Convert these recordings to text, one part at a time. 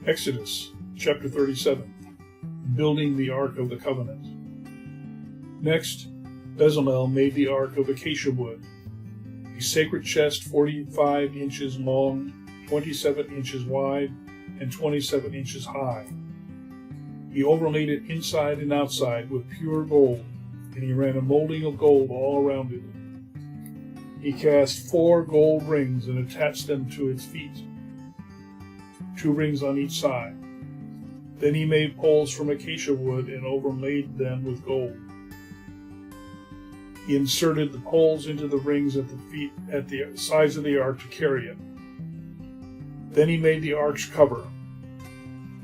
Exodus chapter 37. Building the Ark of the Covenant. Next, Bezalel made the Ark of acacia wood, a sacred chest 45 inches long, 27 inches wide, and 27 inches high. He overlaid it inside and outside with pure gold, and he ran a molding of gold all around it. He cast 4 gold rings and attached them to its feet, 2 rings on each side. Then he made poles from acacia wood and overlaid them with gold. He inserted the poles into the rings at the feet at the sides of the ark to carry it. Then he made the ark's cover,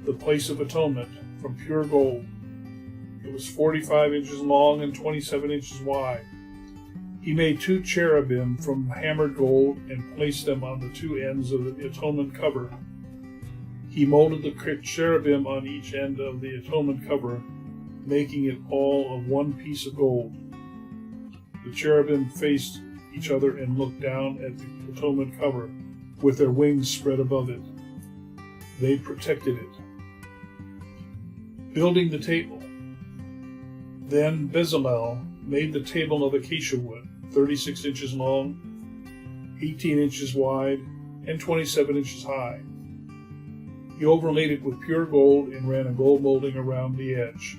the place of atonement, from pure gold. It was 45 inches long and 27 inches wide. He made 2 cherubim from hammered gold and placed them on the 2 ends of the atonement cover. He molded the cherubim on each end of the atonement cover, making it all of one piece of gold. The cherubim faced each other and looked down at the atonement cover with their wings spread above it. They protected it. Building the table. Then Bezalel made the table of acacia wood, 36 inches long, 18 inches wide, and 27 inches high. He overlaid it with pure gold and ran a gold molding around the edge.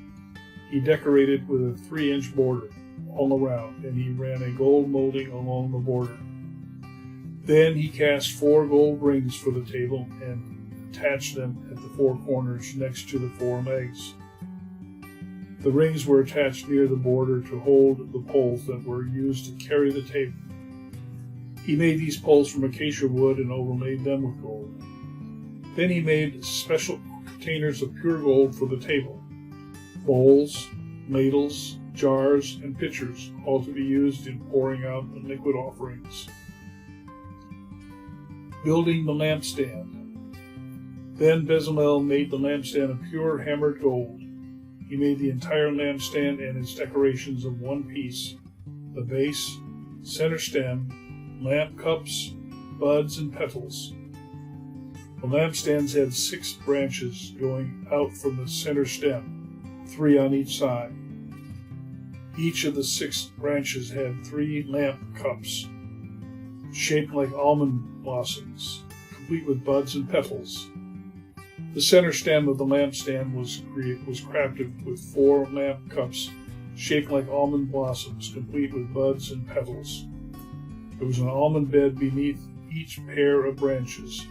He decorated with a 3-inch border all around, and he ran a gold molding along the border. Then he cast 4 gold rings for the table and attached them at the 4 corners next to the 4 legs. The rings were attached near the border to hold the poles that were used to carry the table. He made these poles from acacia wood and overlaid them with gold. Then he made special containers of pure gold for the table, bowls, ladles, jars, and pitchers, all to be used in pouring out the liquid offerings. Building the lampstand. Then Bezalel made the lampstand of pure hammered gold. He made the entire lampstand and its decorations of one piece: the base, center stem, lamp cups, buds, and petals. The lampstands had 6 branches going out from the center stem, 3 on each side. Each of the 6 branches had 3 lamp cups, shaped like almond blossoms, complete with buds and petals. The center stem of the lampstand was crafted with 4 lamp cups, shaped like almond blossoms, complete with buds and petals. There was an almond bed beneath each pair of branches,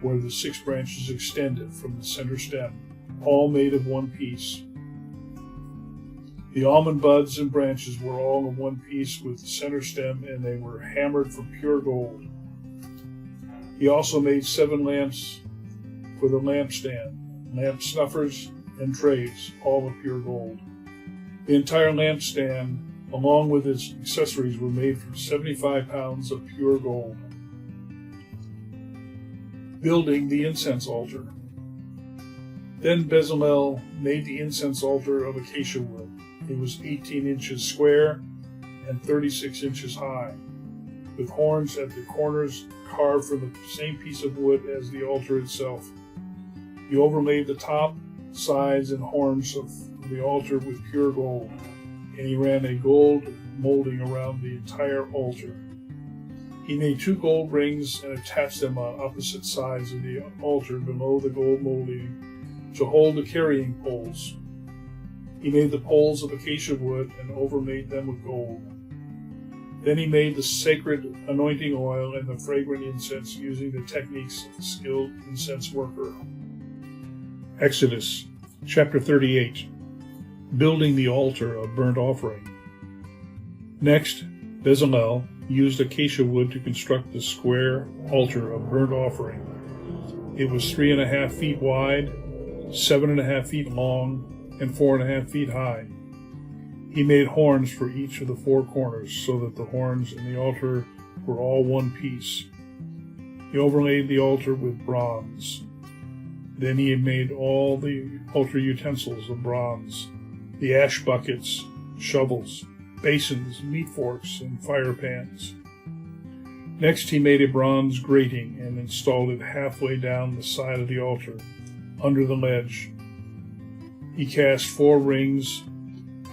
where the 6 branches extended from the center stem, all made of one piece. The almond buds and branches were all of one piece with the center stem, and they were hammered from pure gold. He also made 7 lamps for the lampstand, lamp snuffers and trays, all of pure gold. The entire lampstand, along with its accessories, were made from 75 pounds of pure gold. Building the incense altar. Then Bezalel made the incense altar of acacia wood. It was 18 inches square and 36 inches high, with horns at the corners carved from the same piece of wood as the altar itself. He overlaid the top, sides, and horns of the altar with pure gold, and he ran a gold molding around the entire altar. He made 2 gold rings and attached them on opposite sides of the altar below the gold molding to hold the carrying poles. He made the poles of acacia wood and overlaid them with gold. Then he made the sacred anointing oil and the fragrant incense using the techniques of a skilled incense worker. Exodus chapter 38. Building the altar of burnt offering. Next, Bezalel used acacia wood to construct the square altar of burnt offering. It was 3.5 feet wide, 7.5 feet long, and 4.5 feet high. He made horns for each of the 4 corners, so that the horns in the altar were all one piece. He overlaid the altar with bronze. Then he made all the altar utensils of bronze: the ash buckets, shovels, basins, meat forks, and fire pans. Next he made a bronze grating and installed it halfway down the side of the altar. under the ledge. He cast 4 rings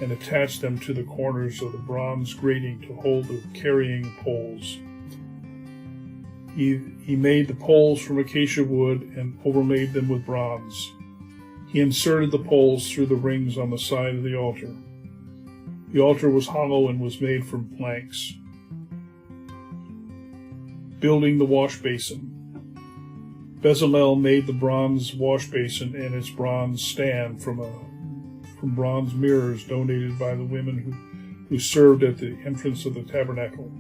and attached them to the corners of the bronze grating to hold the carrying poles. He made the poles from acacia wood and overlaid them with bronze. He inserted the poles through the rings on the side of the altar. The altar was hollow and was made from planks. Building the wash basin. Bezalel made the bronze wash basin and its bronze stand from bronze mirrors donated by the women who served at the entrance of the tabernacle.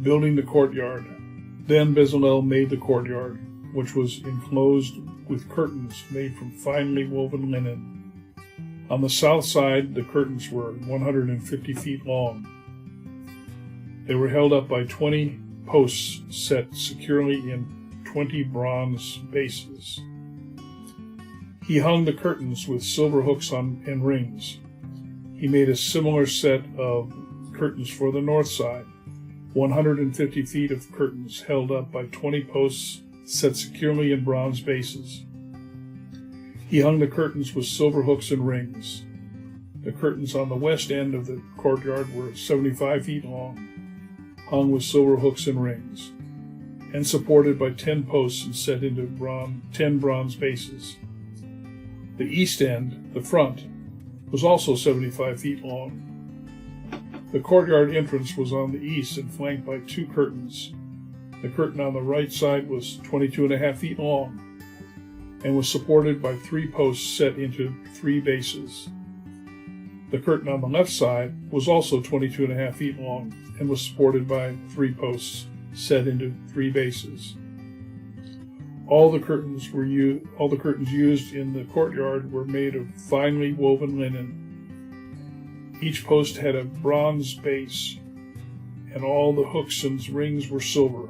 Building the courtyard. Then Bezalel made the courtyard, which was enclosed with curtains made from finely woven linen. On the south side, the curtains were 150 feet long. They were held up by 20 posts set securely in 20 bronze bases. He hung the curtains with silver hooks and rings. He made a similar set of curtains for the north side, 150 feet of curtains held up by 20 posts set securely in bronze bases. He hung the curtains with silver hooks and rings. The curtains on the west end of the courtyard were 75 feet long, hung with silver hooks and rings, and supported by 10 posts and set into 10 bronze bases. The east end, the front, was also 75 feet long. The courtyard entrance was on the east and flanked by 2 curtains. The curtain on the right side was 22.5 feet long and was supported by 3 posts set into 3 bases. The curtain on the left side was also 22.5 feet long and was supported by 3 posts set into 3 bases. All the curtains used in the courtyard were made of finely woven linen. Each post had a bronze base, and all the hooks and rings were silver.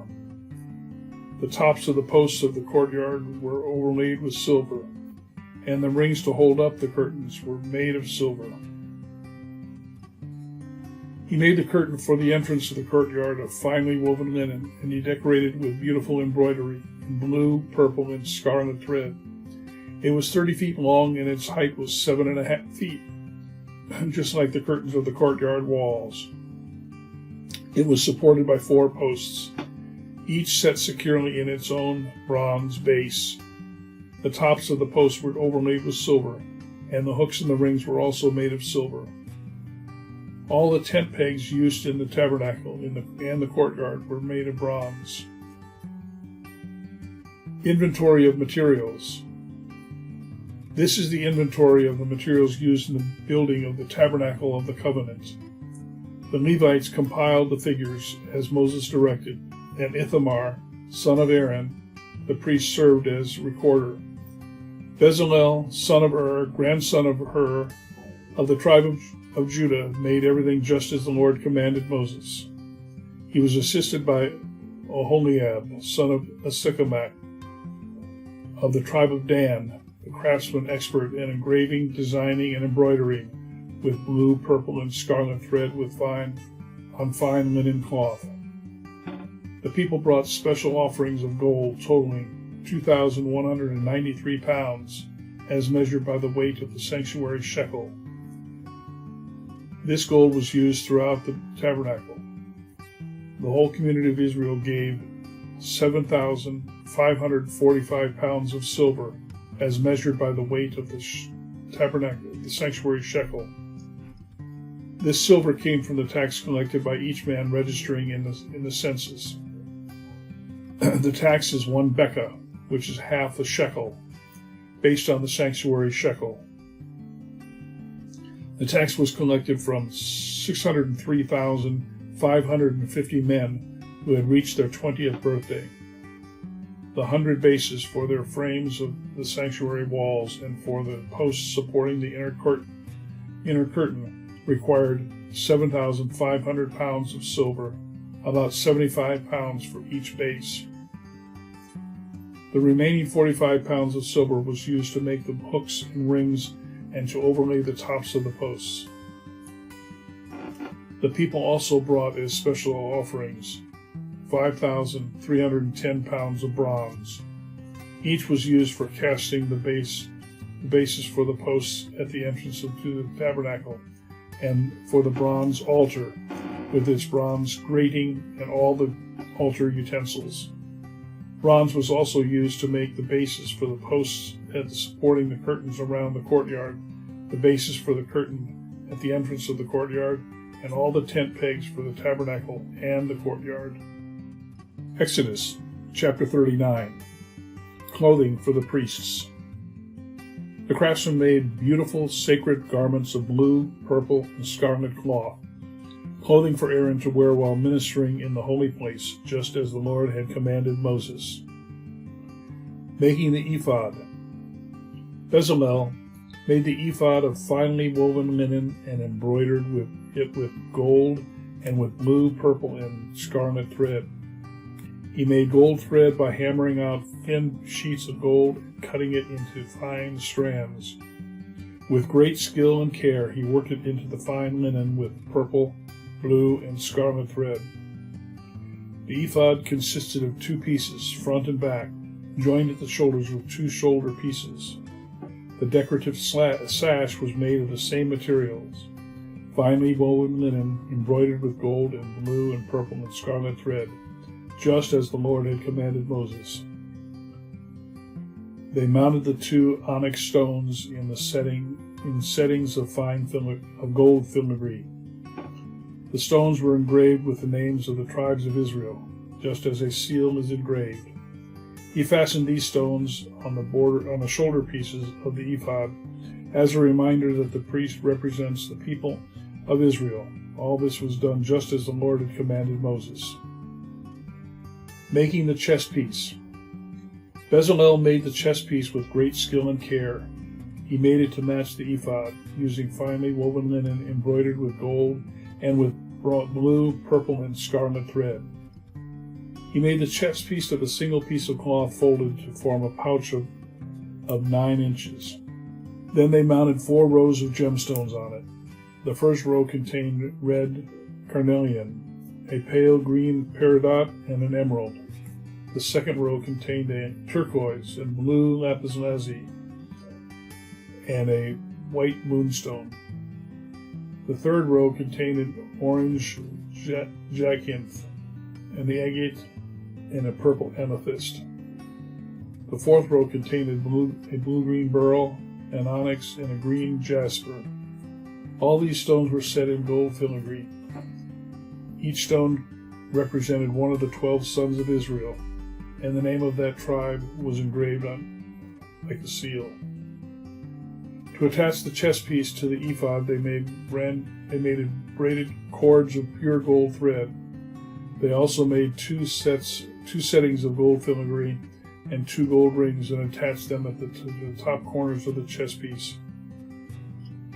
The tops of the posts of the courtyard were overlaid with silver, and the rings to hold up the curtains were made of silver. He made the curtain for the entrance of the courtyard of finely woven linen, and he decorated with beautiful embroidery in blue, purple, and scarlet thread. It was 30 feet long, and its height was 7.5 feet, just like the curtains of the courtyard walls. It was supported by 4 posts, each set securely in its own bronze base. The tops of the posts were overlaid with silver, and the hooks and the rings were also made of silver. All the tent pegs used in the tabernacle and the courtyard were made of bronze. Inventory of materials. This is the inventory of the materials used in the building of the tabernacle of the covenant. The Levites compiled the figures as Moses directed, and Ithamar, son of Aaron, the priest, served as recorder. Bezalel, son of Ur, grandson of Hur, of the tribe of Judah, made everything just as the Lord commanded Moses. He was assisted by Oholiab, son of Ahisamach, of the tribe of Dan, the craftsman expert in engraving, designing, and embroidering with blue, purple, and scarlet thread on fine linen cloth. The people brought special offerings of gold totaling 2,193 pounds, as measured by the weight of the sanctuary shekel. This gold was used throughout the tabernacle. The whole community of Israel gave 7,545 pounds of silver, as measured by the weight of the tabernacle, the sanctuary shekel. This silver came from the tax collected by each man registering in the census. The tax is 1 bekah, which is half a shekel, based on the sanctuary shekel. The tax was collected from 603,550 men who had reached their 20th birthday. The 100 bases for their frames of the sanctuary walls and for the posts supporting the inner curtain required 7,500 pounds of silver, about 75 pounds for each base. The remaining 45 pounds of silver was used to make the hooks and rings and to overlay the tops of the posts. The people also brought as special offerings 5,310 pounds of bronze. Each was used for casting the bases for the posts at the entrance to the tabernacle, and for the bronze altar, with its bronze grating and all the altar utensils. Bronze was also used to make the bases for the posts supporting the curtains around the courtyard, the bases for the curtain at the entrance of the courtyard, and all the tent pegs for the tabernacle and the courtyard. Exodus chapter 39. Clothing for the priests. The craftsmen made beautiful sacred garments of blue, purple, and scarlet cloth, clothing for Aaron to wear while ministering in the holy place, just as the Lord had commanded Moses. Making the ephod. Bezalel made the ephod of finely woven linen and embroidered it with gold and with blue, purple, and scarlet thread. He made gold thread by hammering out thin sheets of gold and cutting it into fine strands. With great skill and care, he worked it into the fine linen with purple, blue, and scarlet thread. The ephod consisted of 2 pieces, front and back, joined at the shoulders with 2 shoulder pieces. The decorative sash was made of the same materials, finely woven linen embroidered with gold and blue and purple and scarlet thread, just as the Lord had commanded Moses. They mounted the 2 onyx stones in settings of gold filigree. The stones were engraved with the names of the tribes of Israel, just as a seal is engraved. He fastened these stones on the shoulder pieces of the ephod, as a reminder that the priest represents the people of Israel. All this was done just as the Lord had commanded Moses. Making the chest piece. Bezalel made the chest piece with great skill and care. He made it to match the ephod, using finely woven linen embroidered with gold and with blue, purple, and scarlet thread. He made the chest piece of a single piece of cloth folded to form a pouch of 9 inches. Then they mounted 4 rows of gemstones on it. The first row contained red carnelian, a pale green peridot, and an emerald. The second row contained a turquoise and blue lapis lazuli and a white moonstone. The third row contained an orange jacinth and the agate and a purple amethyst. The fourth row contained a blue-green beryl, an onyx, and a green jasper. All these stones were set in gold filigree. Each stone represented one of the 12 sons of Israel, and the name of that tribe was engraved on like a seal. To attach the chest piece to the ephod, they made braided cords of pure gold thread. They also made 2 settings of gold filigree and 2 gold rings and attached them to the top corners of the chest piece.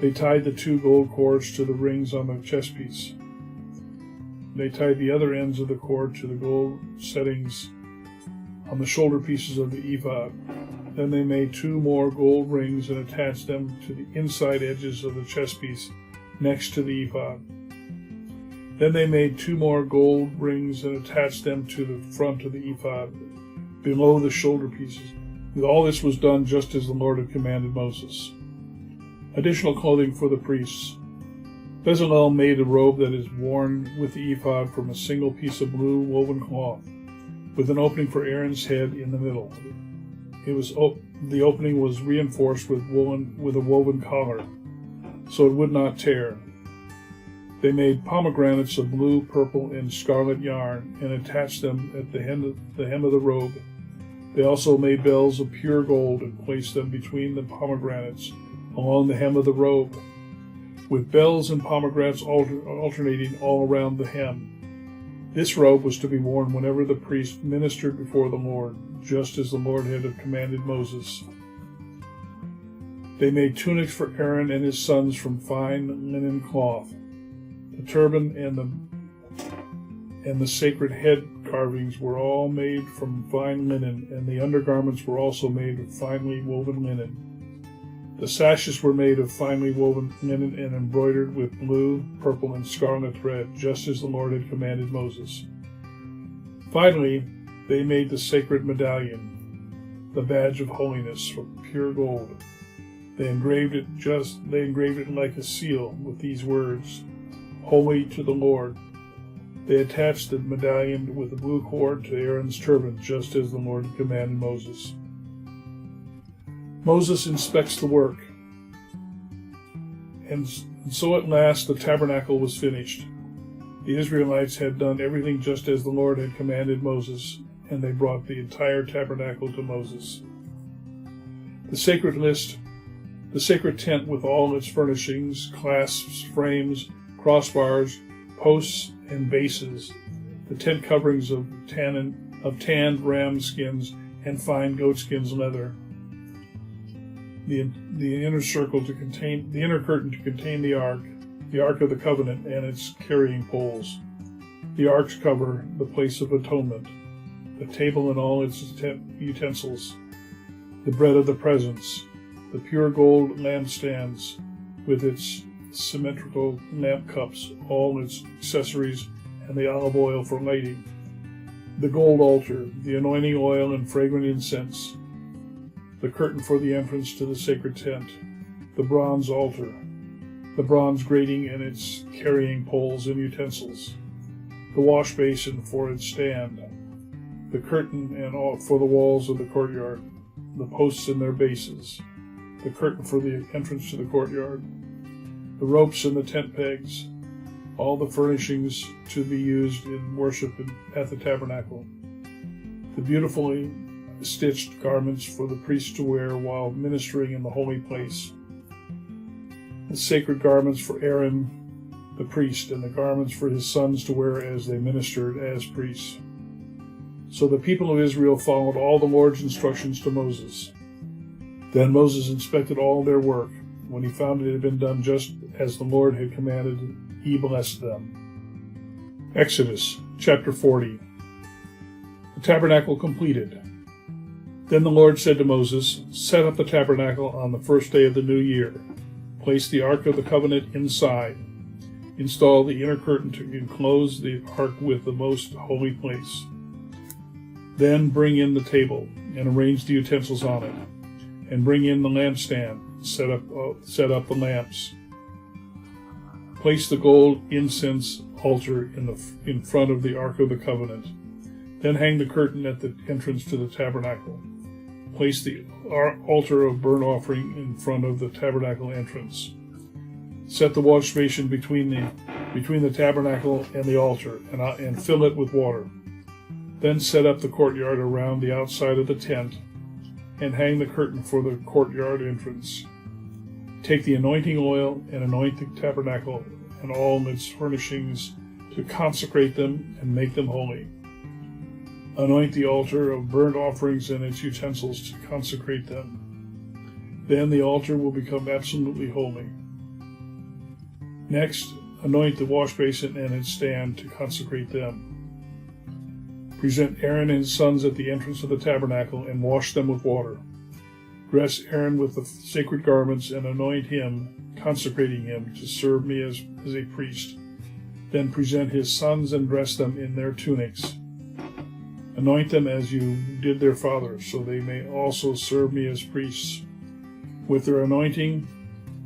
They tied the 2 gold cords to the rings on the chest piece. They tied the other ends of the cord to the gold settings on the shoulder pieces of the ephod. Then they made 2 more gold rings and attached them to the inside edges of the chest piece next to the ephod. Then they made 2 more gold rings and attached them to the front of the ephod, below the shoulder pieces. All this was done just as the Lord had commanded Moses. Additional clothing for the priests. Bezalel made a robe that is worn with the ephod from a single piece of blue woven cloth, with an opening for Aaron's head in the middle. The opening was reinforced with a woven collar, so it would not tear. They made pomegranates of blue, purple, and scarlet yarn and attached them at the hem of the robe. They also made bells of pure gold and placed them between the pomegranates along the hem of the robe, with bells and pomegranates alternating all around the hem. This robe was to be worn whenever the priest ministered before the Lord, just as the Lord had commanded Moses. They made tunics for Aaron and his sons from fine linen cloth. The turban and the sacred head carvings were all made from fine linen, and the undergarments were also made of finely woven linen. The sashes were made of finely woven linen and embroidered with blue, purple, and scarlet thread, just as the Lord had commanded Moses. Finally, they made the sacred medallion. the badge of holiness, from pure gold. They engraved it like a seal with these words, Holy to the Lord. They attached the medallion with a blue cord to Aaron's turban, just as the Lord commanded Moses. Moses inspects the work. And so at last the tabernacle was finished. The Israelites had done everything just as the Lord had commanded Moses, and they brought the entire tabernacle to Moses. The sacred tent with all its furnishings, clasps, frames, crossbars, posts, and bases, the tent coverings of tanned ram skins and fine goatskins leather, the inner curtain to contain the ark of the covenant and its carrying poles, the ark's cover, the place of atonement, the table and all its utensils, the bread of the presence, the pure gold lampstands with its symmetrical lamp cups, all its accessories, and the olive oil for lighting, the gold altar, the anointing oil and fragrant incense, the curtain for the entrance to the sacred tent, the bronze altar, the bronze grating and its carrying poles and utensils, the wash basin for its stand, the curtain and all for the walls of the courtyard, the posts and their bases, the curtain for the entrance to the courtyard, the ropes and the tent pegs, all the furnishings to be used in worship at the tabernacle, the beautifully stitched garments for the priest to wear while ministering in the holy place, the sacred garments for Aaron the priest, and the garments for his sons to wear as they ministered as priests. So the people of Israel followed all the Lord's instructions to Moses. Then Moses inspected all their work. When he found it had been done just as the Lord had commanded, he blessed them. Exodus chapter 40. The tabernacle completed. Then the Lord said to Moses, Set up the tabernacle on the first day of the new year. Place the ark of the covenant inside. Install the inner curtain to enclose the ark with the most holy place. Then bring in the table and arrange the utensils on it, and bring in the lampstand. Set up the lamps. Place the gold incense altar in front of the Ark of the Covenant. Then hang the curtain at the entrance to the tabernacle. Place the altar of burnt offering in front of the tabernacle entrance. Set the wash basin between the tabernacle and the altar, and fill it with water. Then set up the courtyard around the outside of the tent, and hang the curtain for the courtyard entrance. Take the anointing oil and anoint the tabernacle and all its furnishings to consecrate them and make them holy. Anoint the altar of burnt offerings and its utensils to consecrate them. Then the altar will become absolutely holy. Next, anoint the wash basin and its stand to consecrate them. Present Aaron and his sons at the entrance of the tabernacle and wash them with water. Dress Aaron with the sacred garments and anoint him, consecrating him to serve me as a priest. Then present his sons and dress them in their tunics. Anoint them as you did their fathers, so they may also serve me as priests. With their anointing,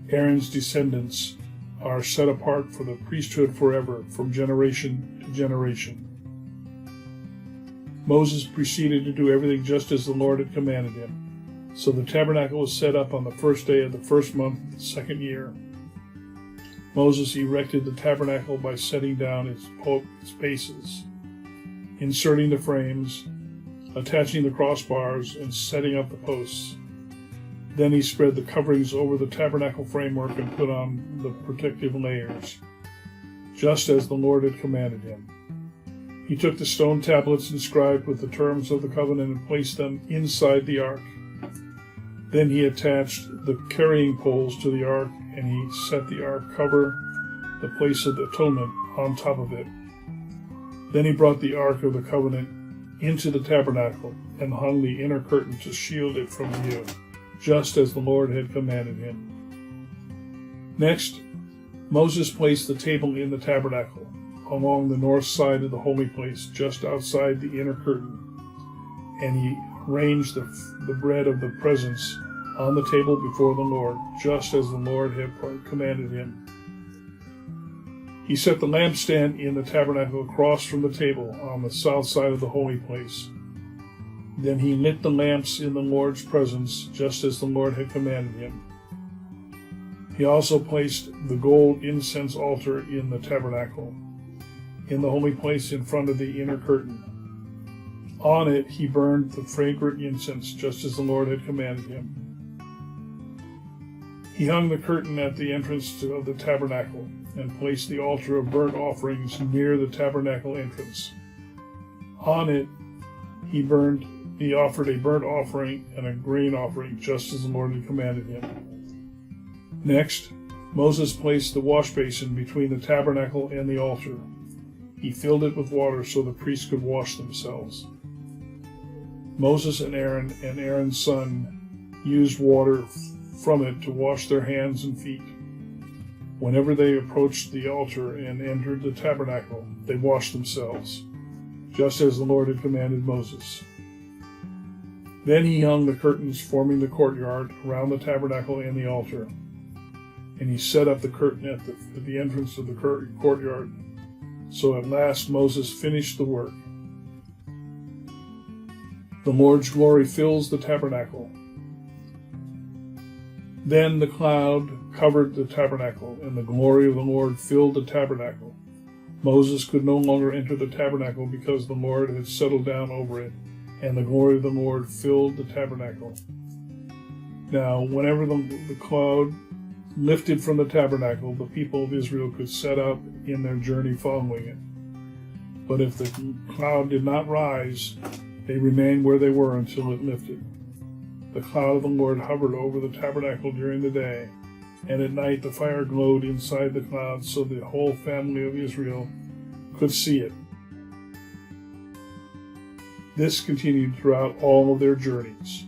Aaron's descendants are set apart for the priesthood forever, from generation to generation. Moses proceeded to do everything just as the Lord had commanded him. So the tabernacle was set up on the first day of the first month of the second year. Moses erected the tabernacle by setting down its bases, inserting the frames, attaching the crossbars, and setting up the posts. Then he spread the coverings over the tabernacle framework and put on the protective layers, just as the Lord had commanded him. He took the stone tablets inscribed with the terms of the covenant and placed them inside the ark. Then he attached the carrying poles to the ark, and he set the ark cover, the place of the atonement, on top of it. Then he brought the ark of the covenant into the tabernacle and hung the inner curtain to shield it from view, just as the Lord had commanded him. Next, Moses placed the table in the tabernacle, along the north side of the holy place, just outside the inner curtain, and he arranged the bread of the presence on the table before the Lord, just as the Lord had commanded him. He set the lampstand in the tabernacle across from the table on the south side of the holy place. Then he lit the lamps in the Lord's presence, just as the Lord had commanded him. He also placed the gold incense altar in the tabernacle, in the holy place in front of the inner curtain. On it he burned the fragrant incense, just as the Lord had commanded him. He hung the curtain at the entrance of the tabernacle, and placed the altar of burnt offerings near the tabernacle entrance. On it he offered a burnt offering and a grain offering, just as the Lord had commanded him. Next, Moses placed the wash basin between the tabernacle and the altar. He filled it with water so the priests could wash themselves. Moses and Aaron's son used water from it to wash their hands and feet. Whenever they approached the altar and entered the tabernacle, they washed themselves, just as the Lord had commanded Moses. Then he hung the curtains forming the courtyard around the tabernacle and the altar, and he set up the curtain at the entrance of the courtyard. So at last Moses finished the work. The Lord's glory fills the tabernacle. Then the cloud covered the tabernacle, and the glory of the Lord filled the tabernacle. Moses could no longer enter the tabernacle because the Lord had settled down over it, and the glory of the Lord filled the tabernacle. Now, whenever the cloud lifted from the tabernacle, the people of Israel could set out in their journey following it. But if the cloud did not rise, they remained where they were until it lifted. The cloud of the Lord hovered over the tabernacle during the day, and at night the fire glowed inside the cloud so the whole family of Israel could see it. This continued throughout all of their journeys.